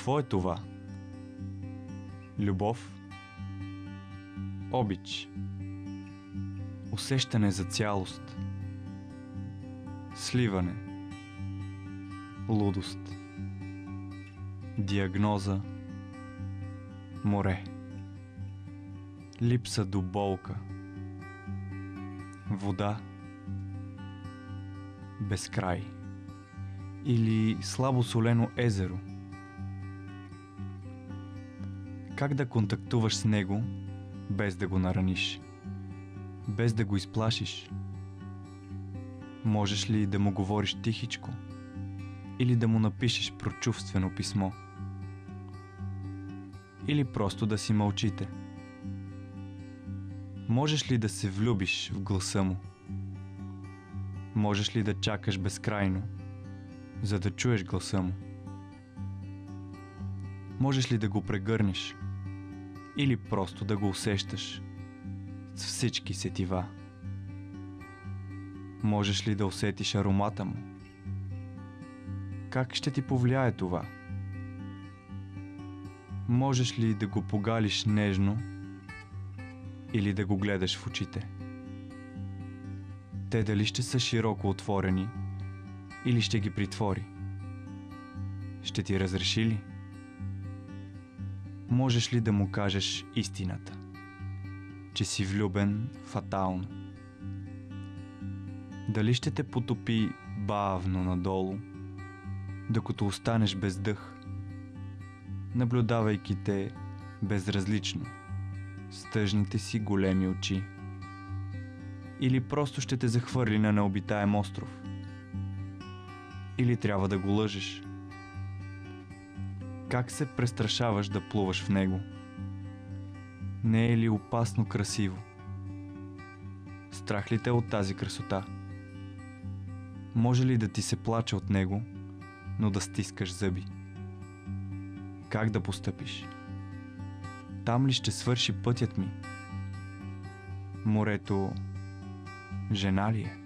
Какво е това? Любов? Обич? Усещане за цялост? Сливане? Лудост? Диагноза? Море? Липса до болка? Вода? Безкрай? Или слабо солено езеро? Как да контактуваш с него, без да го нараниш, без да го изплашиш? Можеш ли да му говориш тихичко или да му напишеш прочувствено писмо? Или просто да си мълчите? Можеш ли да се влюбиш в гласа му? Можеш ли да чакаш безкрайно, за да чуеш гласа му? Можеш ли да го прегърнеш или просто да го усещаш с всички сетива? Можеш ли да усетиш аромата му? Как ще ти повлияе това? Можеш ли да го погалиш нежно или да го гледаш в очите? Те дали ще са широко отворени или ще ги притвори? Ще ти разреши ли? Можеш ли да му кажеш истината, че си влюбен фатално? Дали ще те потопи бавно надолу, докато останеш без дъх, наблюдавайки те безразлично с тъжните си големи очи? Или просто ще те захвърли на необитаем остров? Или трябва да го лъжеш? Как се престрашаваш да плуваш в него? Не е ли опасно красиво? Страх ли те от тази красота? Може ли да ти се плаче от него, но да стискаш зъби? Как да постъпиш? Там ли ще свърши пътят ми? Морето жена ли е?